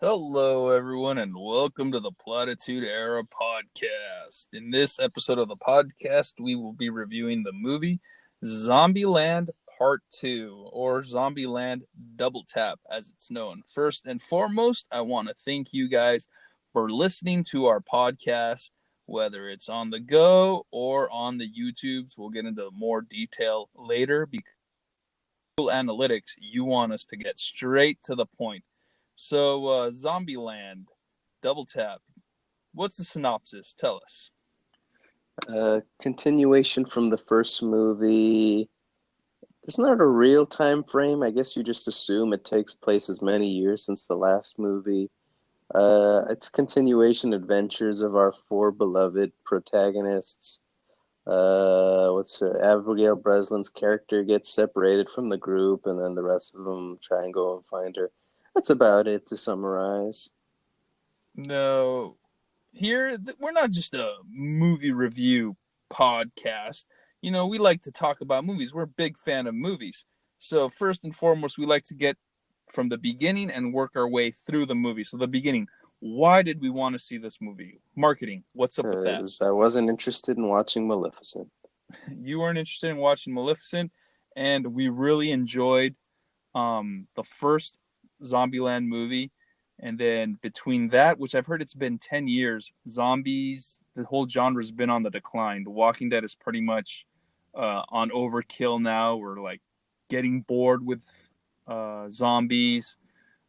Hello, everyone, and welcome to the Platitude Era podcast. In this episode of the podcast, we will be reviewing the movie Zombieland Part 2, or Zombieland Double Tap, as it's known. First and foremost, I want to thank you guys for listening to our podcast, whether it's on the go or on the YouTubes. We'll get into more detail later because analytics, you want us to get straight to the point. So, Zombieland, Double Tap. What's the synopsis? Tell us. Continuation from the first movie. It's not a real time frame. I guess you just assume it takes place as many years since the last movie. It's continuation adventures of our four beloved protagonists. Abigail Breslin's character gets separated from the group, and then the rest of them try and go and find her. That's about it to summarize. No, here we're not just a movie review podcast. You know, we like to talk about movies. We're a big fan of movies. So first and foremost, we like to get from the beginning and work our way through the movie. So the beginning, why did we want to see this movie? Marketing, what's up with that? I wasn't interested in watching Maleficent. You weren't interested in watching Maleficent, and we really enjoyed the first Zombieland movie, and then between that, which I've heard it's been 10 years, zombies, the whole genre's been on the decline. The Walking Dead is pretty much on overkill now. We're like getting bored with zombies.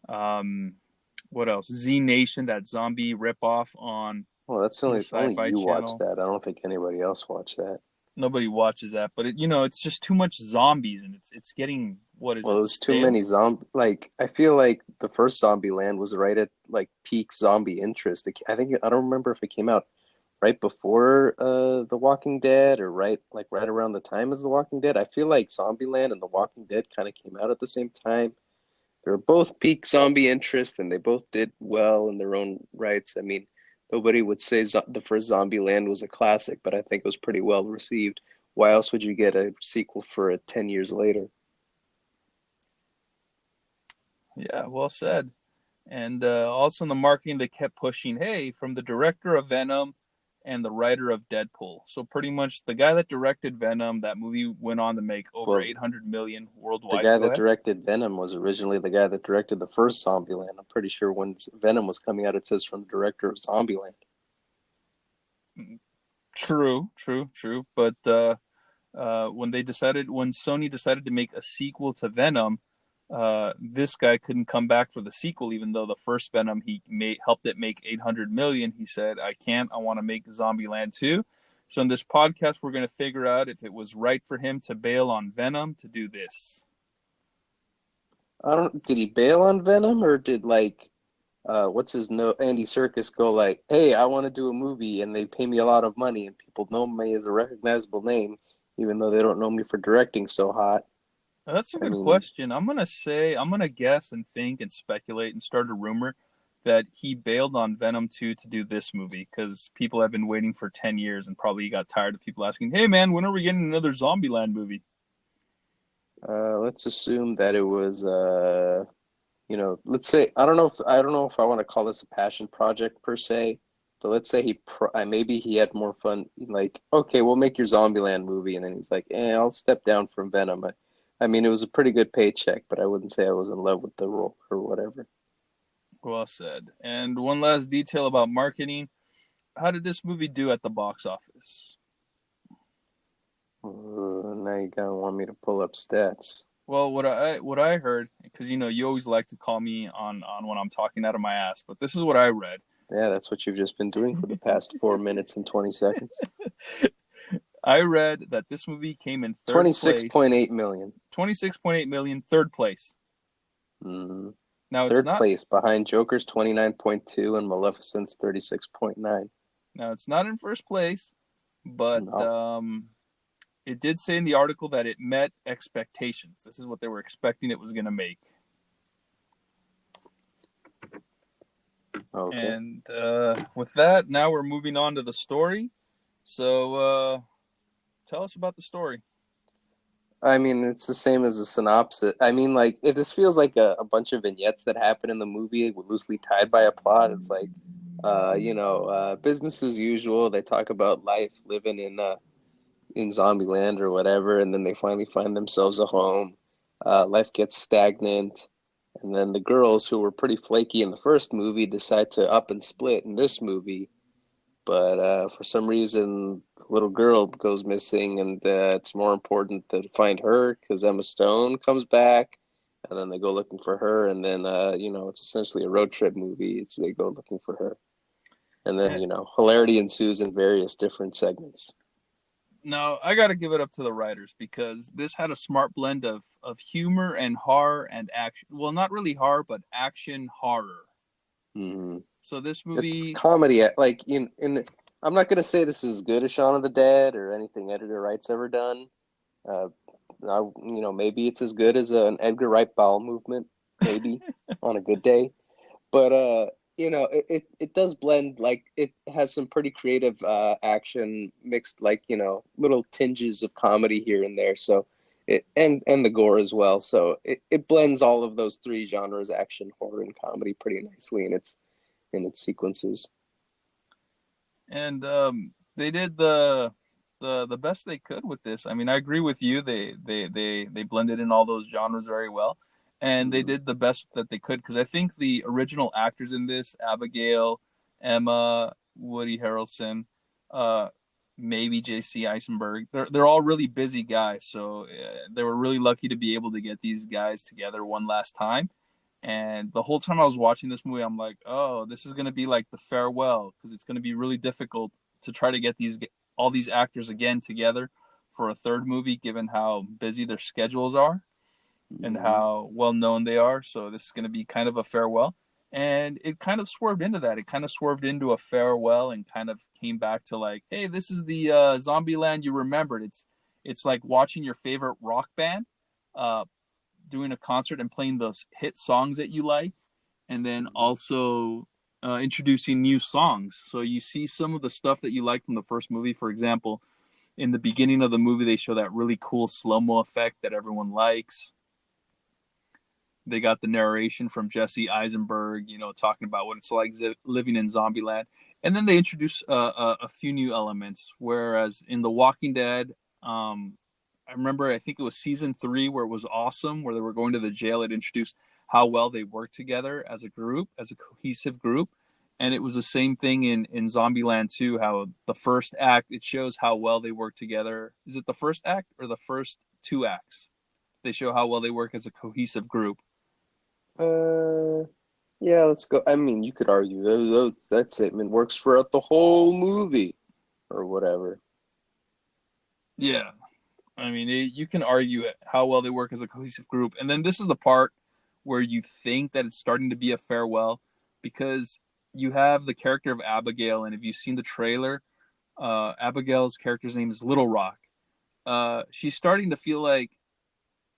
What else? Z Nation, that zombie ripoff on Well, that's the only Sci-Fi you watch Channel. that. I don't think anybody else watched that. Nobody watches that, but it's just too much zombies, and it's getting, what is Well, it, there's too stale? many zombie. Like, I feel like the first Zombieland was right at like peak zombie interest. I don't remember if it came out right before The Walking Dead or right around the time as The Walking Dead. I feel like Zombieland and The Walking Dead kind of came out at the same time. They were both peak zombie interest, and they both did well in their own rights. I mean, nobody would say the first Zombieland was a classic, but I think it was pretty well received. Why else would you get a sequel for it 10 years later? Yeah, well said. And also in the marketing, they kept pushing, hey, from the director of Venom and the writer of Deadpool. So pretty much the guy that directed Venom, that movie went on to make over Well, 800 million the worldwide. guy Go that ahead. directed Venom was originally the guy that directed the first Zombieland. I'm pretty sure when Venom was coming out, it says from the director of Zombieland. True, true, true. But when Sony decided to make a sequel to Venom, this guy couldn't come back for the sequel, even though the first Venom helped it make 800 million. He said, I can't, I want to make Zombieland 2. So in this podcast, we're going to figure out if it was right for him to bail on Venom to do this. I don't. Did he bail on Venom or did what's his no Andy Serkis go like, hey, I want to do a movie and they pay me a lot of money and people know me as a recognizable name, even though they don't know me for directing so hot. That's a I good mean, question. I'm going to guess and think and speculate and start a rumor that he bailed on Venom 2 to do this movie because people have been waiting for 10 years and probably got tired of people asking, hey man, when are we getting another Zombieland movie? let's assume that it was let's say I don't know if I want to call this a passion project per se, but let's say maybe he had more fun. Like, okay, we'll make your Zombieland movie, and then he's like, I'll step down from Venom. I mean, it was a pretty good paycheck, but I wouldn't say I was in love with the role or whatever. Well said. And one last detail about marketing. How did this movie do at the box office? Now you gotta want me to pull up stats. Well, what I heard, because you always like to call me on when I'm talking out of my ass, but this is what I read. Yeah, that's what you've just been doing for the past 4 minutes and 20 seconds. I read that this movie came in third place. 26.8 million. 26.8 million, third place. Mm-hmm. Now it's Third not place behind Joker's 29.2 and Maleficent's 36.9. now it's not in first place, but No. it did say in the article that it met expectations. This is what they were expecting it was going to make. Okay. And with that, now we're moving on to the story. So tell us about the story. I mean, it's the same as a synopsis. I mean, like, if this feels like a bunch of vignettes that happen in the movie, loosely tied by a plot. It's like, business as usual. They talk about life, living in Zombieland or whatever, and then they finally find themselves a home. Life gets stagnant, and then the girls who were pretty flaky in the first movie decide to up and split in this movie. But for some reason, the little girl goes missing, and it's more important to find her because Emma Stone comes back, and then they go looking for her, and then it's essentially a road trip movie. So they go looking for her, and then And hilarity ensues in various different segments. no, I got to give it up to the writers because this had a smart blend of humor and horror and action. Well, not really horror, but action horror. Hmm. So this It's movie, comedy, like I'm not gonna say this is as good as Shaun of the Dead or anything Edgar Wright's ever done. Uh, maybe it's as good as an Edgar Wright bowel movement, maybe on a good day. But it does blend. Like, it has some pretty creative action mixed, like, little tinges of comedy here and there. So and the gore as well. So it blends all of those three genres: action, horror, and comedy pretty nicely in its sequences. and they did the best they could with this. I mean, I agree with you. They blended in all those genres very well, and they Mhm. did the best that they could because I think the original actors in this, Abigail, Emma, Woody Harrelson, uh, maybe J.C. Eisenberg, they're all really busy guys, so they were really lucky to be able to get these guys together one last time. And the whole time I was watching this movie, I'm like, oh, this is going to be like the farewell because it's going to be really difficult to try to get all these actors again together for a third movie, given how busy their schedules are and Mhm. how well known they are. So this is going to be kind of a farewell. And it kind of swerved into that. It kind of swerved into a farewell and kind of came back to like, hey, this is the Zombieland you remembered. It's like watching your favorite rock band uh, doing a concert and playing those hit songs that you like, and then Mhm. also introducing new songs. So you see some of the stuff that you like from the first movie. For example, in the beginning of the movie, they show that really cool slow mo effect that everyone likes. They got the narration from Jesse Eisenberg, talking about what it's like living in Zombieland. And then they introduce a few new elements. Whereas in The Walking Dead, I remember, I think it was season 3 where it was awesome, where they were going to the jail. It introduced how well they work together as a group, as a cohesive group. And it was the same thing in Zombieland 2, how the first act, it shows how well they work together. Is it the first act or the first two acts? They show how well they work as a cohesive group. Uh, yeah, let's go. I mean, you could argue that statement works throughout the whole movie or whatever. Yeah. I mean, you can argue how well they work as a cohesive group. And then this is the part where you think that it's starting to be a farewell because you have the character of Abigail. And if you've seen the trailer, Abigail's character's name is Little Rock. She's starting to feel like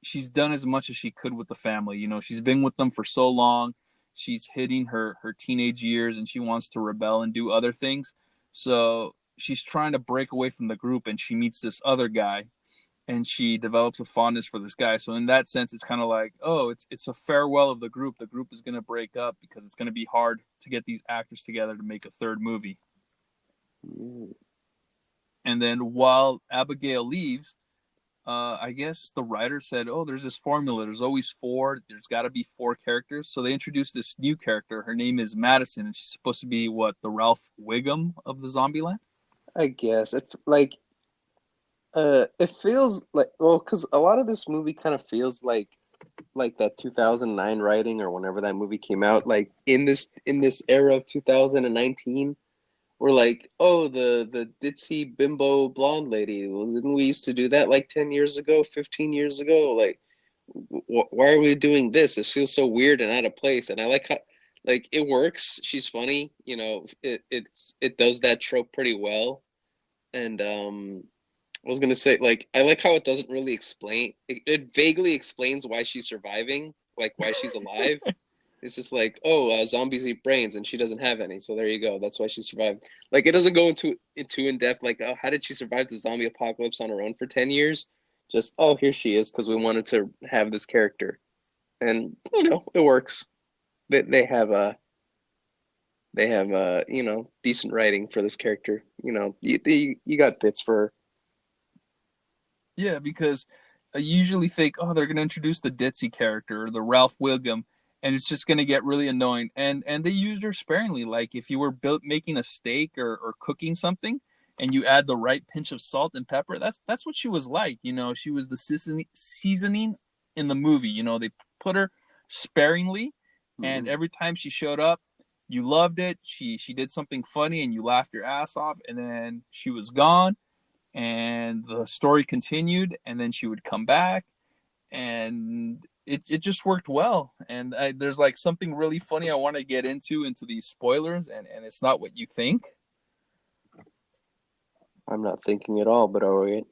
she's done as much as she could with the family. She's been with them for so long. She's hitting her teenage years and she wants to rebel and do other things. So she's trying to break away from the group and she meets this other guy and she develops a fondness for this guy. So in that sense, it's kind of like, oh, it's a farewell of the group. The group is going to break up because it's going to be hard to get these actors together to make a third movie. Mm. And then while Abigail leaves, I guess the writer said, "Oh, there's this formula. There's always four. There's got to be four characters." So they introduced this new character. Her name is Madison, and she's supposed to be what the Ralph Wiggum of the Zombieland. I guess it feels like, well, because a lot of this movie kind of feels like that 2009 writing or whenever that movie came out, like in this era of 2019. We're like, oh, the ditzy bimbo blonde lady. Well, didn't we used to do that like 10 years ago, 15 years ago? Like, why are we doing this? It feels so weird and out of place. And I like how, like, it works. She's funny, it does that trope pretty well. And I was gonna say, like, I like how it doesn't really explain. It vaguely explains why she's surviving, like why she's alive. It's just like, oh, zombies eat brains, and she doesn't have any. So there you go. That's why she survived. Like, it doesn't go into in depth. Like, oh, how did she survive the zombie apocalypse on her own for 10 years? Just, oh, here she is because we wanted to have this character, and it works. They have decent writing for this character. You got bits for her. Yeah, because I usually think, oh, they're going to introduce the ditzy character or the Ralph Wiggum, and it's just going to get really annoying. And they used her sparingly. Like if you were making a steak or cooking something, and you add the right pinch of salt and pepper, that's what she was like. She was the seasoning in the movie. They put her sparingly, and Mhm. every time she showed up, you loved it. She did something funny, and you laughed your ass off, and then she was gone and the story continued, and then she would come back, and it just worked well. And there's like something really funny I want to get into these spoilers, and it's not what you think. I'm not thinking at all, but all right.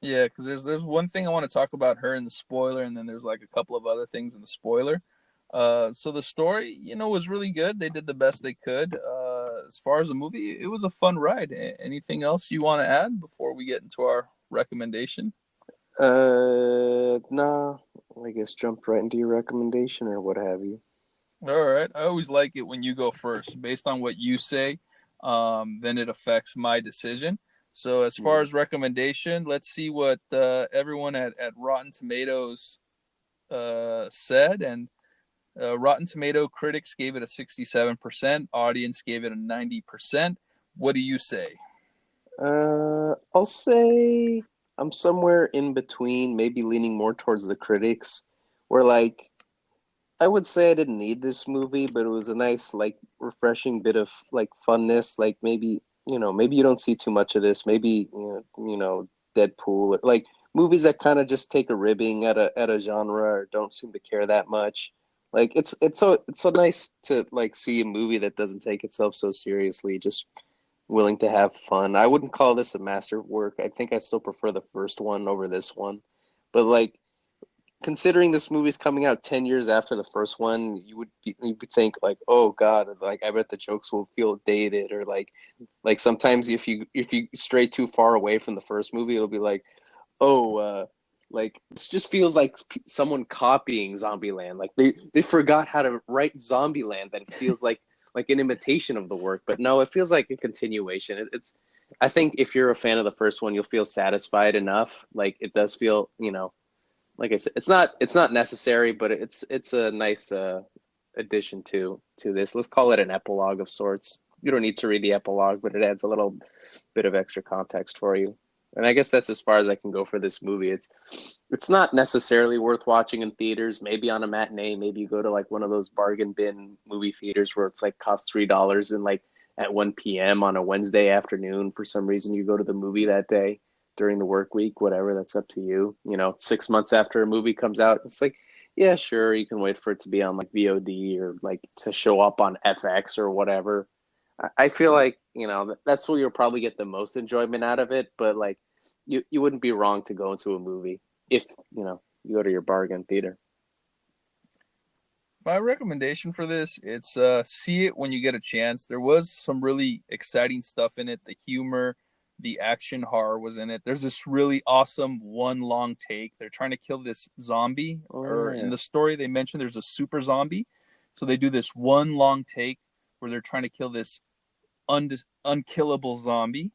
Yeah, because there's one thing I want to talk about her in the spoiler, and then there's like a couple of other things in the spoiler. So the story, was really good. They did the best they could. As far as the movie, it was a fun ride. Anything else you want to add before we get into our recommendation? Nah, I guess jump right into your recommendation or what have you. All right. I always like it when you go first. Based on what you say, then it affects my decision. So, as far Hmm. as recommendation, let's see what everyone at Rotten Tomatoes said. And Rotten Tomato critics gave it a 67%, audience gave it a 90%. What do you say? I'll say I'm somewhere in between, maybe leaning more towards the critics, where like I would say I didn't need this movie, but it was a nice, like, refreshing bit of like funness. Like maybe you don't see too much of this. Maybe Deadpool, or like movies that kind of just take a ribbing at a genre or don't seem to care that much. Like it's so nice to like see a movie that doesn't take itself so seriously, just willing to have fun. I wouldn't call this a masterwork. I think I still prefer the first one over this one, but like considering this movie's coming out 10 years after the first one, you would think like, oh God, like I bet the jokes will feel dated, or like sometimes if you stray too far away from the first movie, it'll be like, oh, like this just feels like someone copying Zombieland. Like they forgot how to write Zombieland, that it feels like an imitation of the work. But no, it feels like a continuation. It's I think if you're a fan of the first one, you'll feel satisfied enough. Like it does feel, like I said, it's not necessary, but it's a nice addition to this. Let's call it an epilogue of sorts. You don't need to read the epilogue, but it adds a little bit of extra context for you. And I guess that's as far as I can go for this movie. It's not necessarily worth watching in theaters. Maybe on a matinee, maybe you go to like one of those bargain bin movie theaters where it's like costs $3 and like at 1 p.m. on a Wednesday afternoon for some reason you go to the movie that day during the work week, whatever, that's up to you. 6 months after a movie comes out, it's like, yeah, sure, you can wait for it to be on like VOD or like to show up on FX or whatever. I feel like, that's where you'll probably get the most enjoyment out of it, but like you wouldn't be wrong to go into a movie if, you go to your bargain theater. My recommendation for this, it's see it when you get a chance. There was some really exciting stuff in it. The humor, the action horror was in it. There's this really awesome one long take. They're trying to kill this zombie, Oh or in yeah. the story they mentioned there's a super zombie. So they do this one long take where they're trying to kill this unkillable zombie.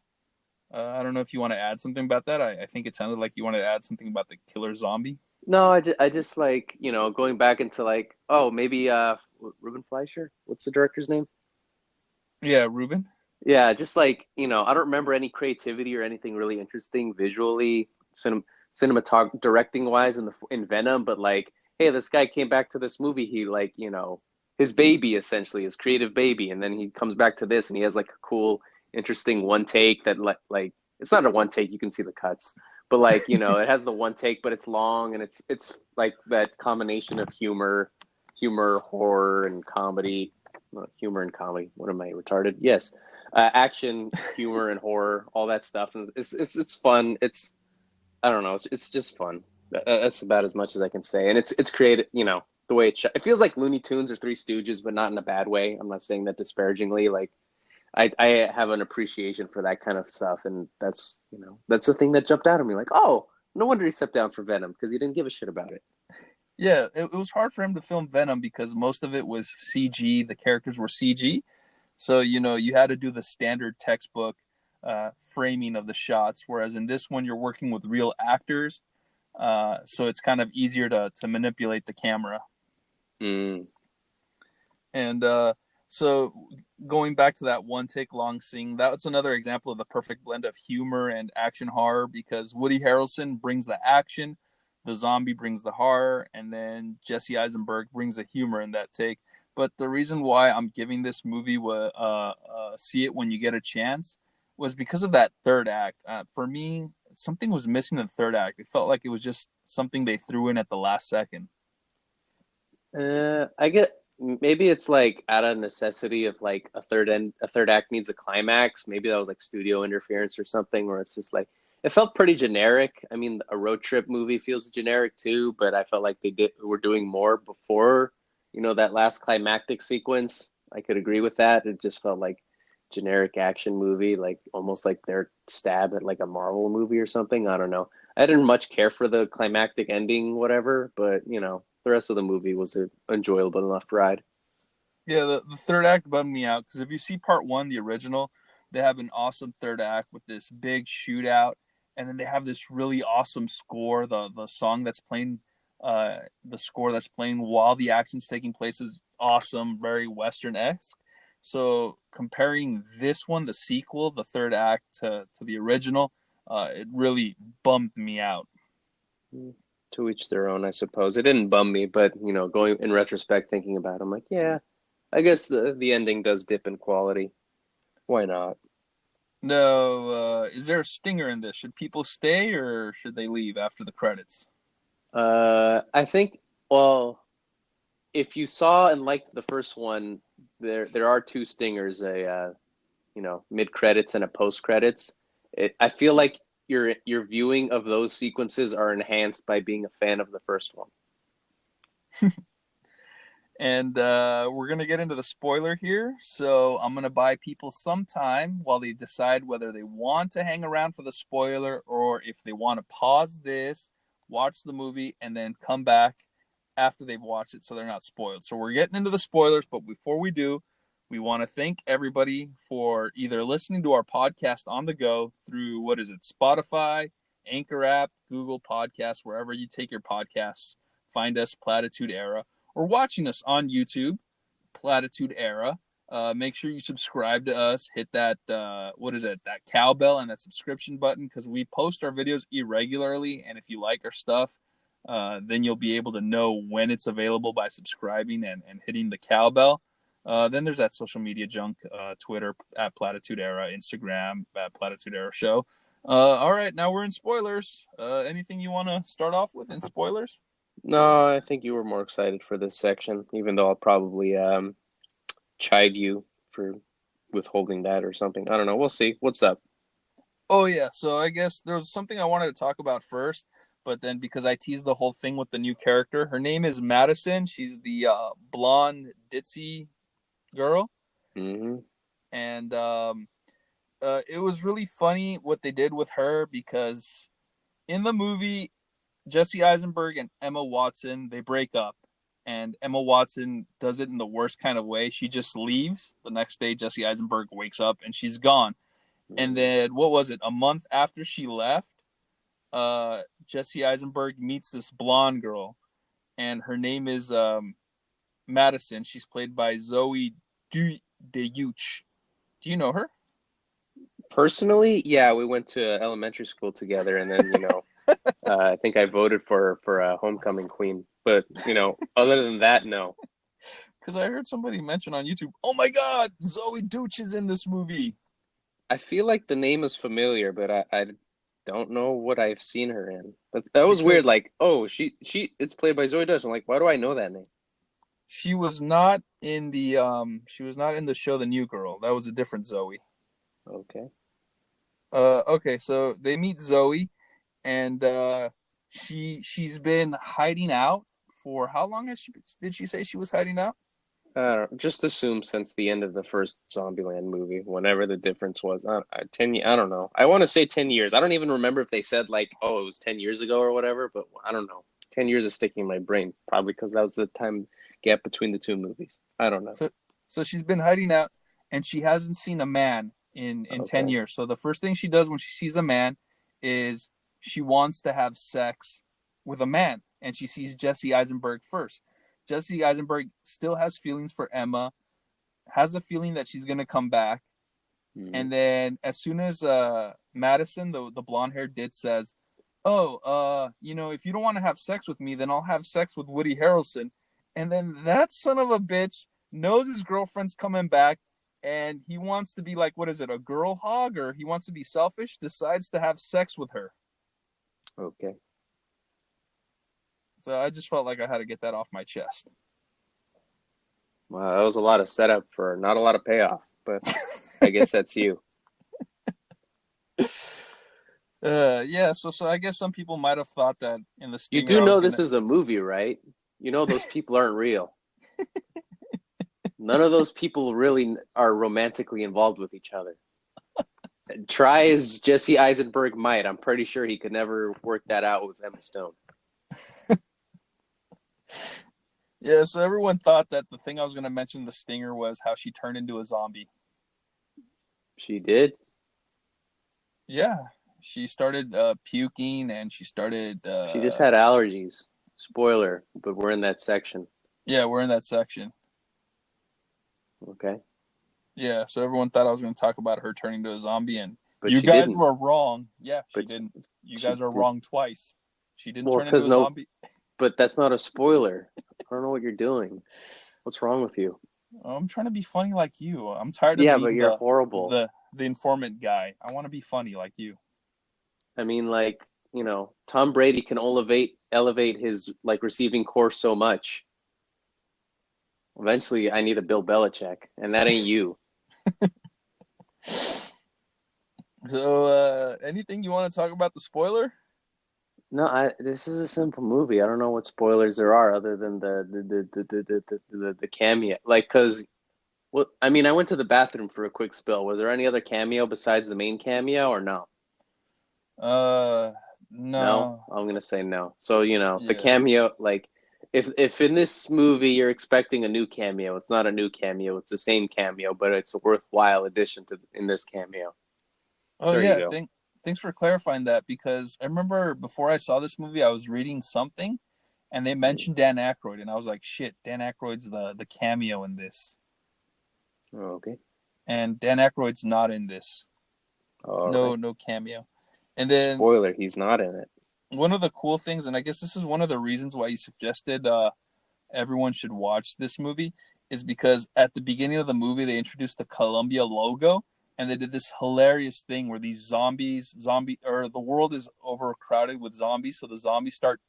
I don't know if you want to add something about that. I think it sounded like you wanted to add something about the killer zombie. No, I just like, going back into like, oh, maybe Ruben Fleischer? What's the director's name? Yeah, Ruben. Yeah, just like, I don't remember any creativity or anything really interesting visually, cinematog directing wise in Venom, but like, hey, this guy came back to this movie, he like, his baby essentially, his creative baby, and then he comes back to this and he has like a cool, interesting one take that like it's not a one take, you can see the cuts. But like, it has the one take, but it's long and it's like that combination of humor, horror, and comedy. Not humor and comedy. What am I retarded? Yes, action, humor, and horror, all that stuff, and it's fun. I don't know, it's just fun. That's about as much as I can say, and it's created. The way it feels like Looney Tunes or Three Stooges, but not in a bad way. I'm not saying that disparagingly. Like I have an appreciation for that kind of stuff, and that's the thing that jumped out at me. Like, oh, No wonder he stepped down for Venom because he didn't give a shit about it. Yeah, it was hard for him to film Venom because most of it was CG. The characters were CG. So, you had to do the standard textbook framing of the shots. Whereas in this one, you're working with real actors. So it's kind of easier to manipulate the camera. Mm. And so going back to that one take long scene, that's another example of the perfect blend of humor and action horror because Woody Harrelson brings the action, the zombie brings the horror, and then Jesse Eisenberg brings the humor in that take. But the reason why I'm giving this movie see it when you get a chance was because of that third act. For me, something was missing in the third act. It felt like it was just something they threw in at the last second. I get maybe it's like out of necessity of like a third act needs a climax. Maybe that was like studio interference or something, where it's just like it felt pretty generic. I mean, a road trip movie feels generic too, but I felt like were doing more before, that last climactic sequence. I could agree with that. It just felt like generic action movie, like almost like their stab at like a Marvel movie or something. I don't know. I didn't much care for the climactic ending, whatever, but the rest of the movie was an enjoyable enough ride. Yeah, the third act bummed me out because if you see part one, the original, they have an awesome third act with this big shootout, and then they have this really awesome score. The song that's playing, the score that's playing while the action's taking place is awesome, very Western esque. So comparing this one, the sequel, the third act to the original, it really bummed me out. To each their own, I suppose. It didn't bum me, but going in retrospect, thinking about it, I'm like, yeah, I guess the ending does dip in quality. Why not? No, is there a stinger in this? Should people stay or should they leave after the credits? I think, well, if you saw and liked the first one, there are two stingers, a mid credits and a post credits. I feel like your viewing of those sequences are enhanced by being a fan of the first one. And we're going to get into the spoiler here. So I'm going to buy people some time while they decide whether they want to hang around for the spoiler or if they want to pause this, watch the movie, and then come back after they've watched it so they're not spoiled. So we're getting into the spoilers, but before we do, we want to thank everybody for either listening to our podcast on the go through, what is it, Spotify, Anchor app, Google Podcasts, wherever you take your podcasts. Find us, Platitude Era, or watching us on YouTube, Platitude Era. Make sure you subscribe to us. Hit that that cowbell and that subscription button because we post our videos irregularly. And if you like our stuff, then you'll be able to know when it's available by subscribing and hitting the cowbell. Then there's that social media junk, Twitter at Platitude Era, Instagram at Platitude Era Show. All right, now we're in spoilers. Anything you want to start off with in spoilers? No, I think you were more excited for this section, even though I'll probably chide you for withholding that or something. I don't know. We'll see. What's up? Oh yeah, so I guess there was something I wanted to talk about first, but then because I teased the whole thing with the new character, her name is Madison. She's the blonde ditzy girl, Hmm. and it was really funny what they did with her because in the movie, Jesse Eisenberg and Emma Watson they break up, and Emma Watson does it in the worst kind of way. She just leaves. The next day, Jesse Eisenberg wakes up and she's gone. And then what was it? A month after she left, Jesse Eisenberg meets this blonde girl, and her name is Madison. She's played by Zoe Deutch. Do you know her? Personally, yeah, we went to elementary school together, and then I think I voted for a homecoming queen. But other than that, no. Because I heard somebody mention on YouTube, "Oh my God, Zoe Deutch is in this movie." I feel like the name is familiar, but I don't know what I've seen her in. That was weird. Because Like, oh, it's played by Zoe Dutch. I'm like, why do I know that name? she was not in the show The New Girl. That was a different Zoe. Okay. Okay, so they meet Zoe, and she's been hiding out for how long did she say she was hiding out? Just assume since the end of the first Zombieland movie, whenever the difference was, 10. I don't know. I want to say 10 years. I don't even remember if they said like, oh, it was 10 years ago or whatever. But I don't know. 10 years is sticking in my brain, probably because that was the time gap between the two movies. I don't know. So so she's been hiding out, and she hasn't seen a man in 10 Okay. years. So the first thing she does when she sees a man is she wants to have sex with a man, and she sees Jesse Eisenberg first. Jesse Eisenberg still has feelings for Emma, has a feeling that she's going to come back. Hmm. And then as soon as Madison, the blonde haired did, says, "Oh, if you don't want to have sex with me, then I'll have sex with Woody Harrelson." And then that son of a bitch knows his girlfriend's coming back, and he wants to be like, what is it, a girl hog, or he wants to be selfish, decides to have sex with her. Okay. So I just felt like I had to get that off my chest. Wow, that was a lot of setup for not a lot of payoff, but I guess that's you. Yeah, so I guess some people might have thought that in the You stinger do I was know this gonna. is a movie, right? You know those people aren't real. None of those people really are romantically involved with each other. Try as Jesse Eisenberg might, I'm pretty sure he could never work that out with Emma Stone. Yeah, so everyone thought that the thing I was gonna mention in the stinger was how she turned into a zombie. She did? Yeah, she started puking, and she started. She just had allergies. Spoiler, but we're in that section. Yeah, we're in that section. Okay. Yeah, so everyone thought I was going to talk about her turning to a zombie, and But you she guys didn't. were wrong. Yeah, she But didn't. You she guys are wrong twice. She didn't well, turn into because a no, zombie. but that's not a spoiler. I don't know what you're doing. What's wrong with you? I'm trying to be funny like you. I'm tired of Yeah, but being you're the horrible. the the informant guy. I want to be funny like you. I mean, like, Tom Brady can elevate his like receiving core so much. Eventually, I need a Bill Belichick, and that ain't you. So, anything you want to talk about the spoiler? No, this is a simple movie. I don't know what spoilers there are other than the cameo. Like, cause well, I mean, I went to the bathroom for a quick spill. Was there any other cameo besides the main cameo, or no? Uh, No, no. I'm gonna say no. So, the Yeah. cameo, like, if in this movie you're expecting a new cameo, it's not a new cameo. It's the same cameo, but it's a worthwhile addition to in this cameo. Oh There you yeah. go. Thanks for clarifying that, because I remember before I saw this movie, I was reading something, and they Mm. mentioned Dan Aykroyd, and I was like, shit, Dan Aykroyd's the cameo in this, Oh, okay. and Dan Aykroyd's not in this. All No, right. no cameo. And then Spoiler, he's not in it. one of the cool things, and I guess this is one of the reasons why you suggested everyone should watch this movie, is because at the beginning of the movie they introduced the Columbia logo, and they did this hilarious thing where these the world is overcrowded with zombies, so the zombies start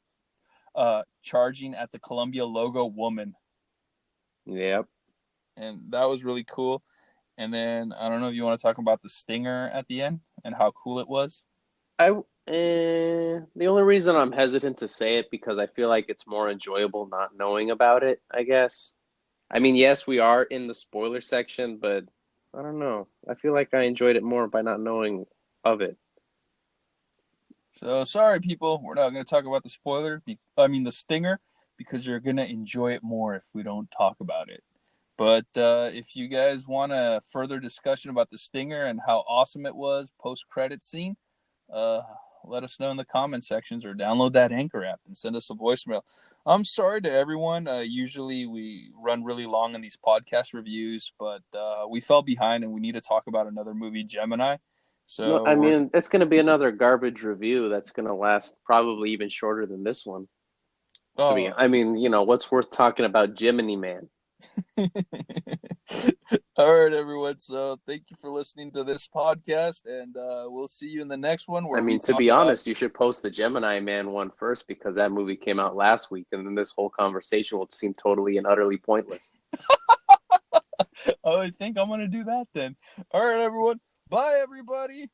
charging at the Columbia logo woman, Yep. and that was really cool. And then I don't know if you want to talk about the stinger at the end and how cool it was. The only reason I'm hesitant to say it because I feel like it's more enjoyable not knowing about it, I guess. I mean, yes, we are in the spoiler section, but I don't know. I feel like I enjoyed it more by not knowing of it. So sorry, people, we're not going to talk about the the stinger, because you're going to enjoy it more if we don't talk about it. But if you guys want a further discussion about the stinger and how awesome it was post credit scene, uh, let us know in the comment sections, or download that Anchor app and send us a voicemail. I'm sorry to everyone. Usually we run really long in these podcast reviews, but we fell behind and we need to talk about another movie, Gemini. No, So I we're mean, it's going to be another garbage review that's going to last probably even shorter than this one. oh. I mean, what's worth talking about Jiminy Man? All right, everyone. So thank you for listening to this podcast, and we'll see you in the next one I where we mean, to talk be about. honest, you should post the Gemini Man one first because that movie came out last week, and then this whole conversation would seem totally and utterly pointless. Oh, I think I'm gonna do that then. All right, everyone. Bye, everybody.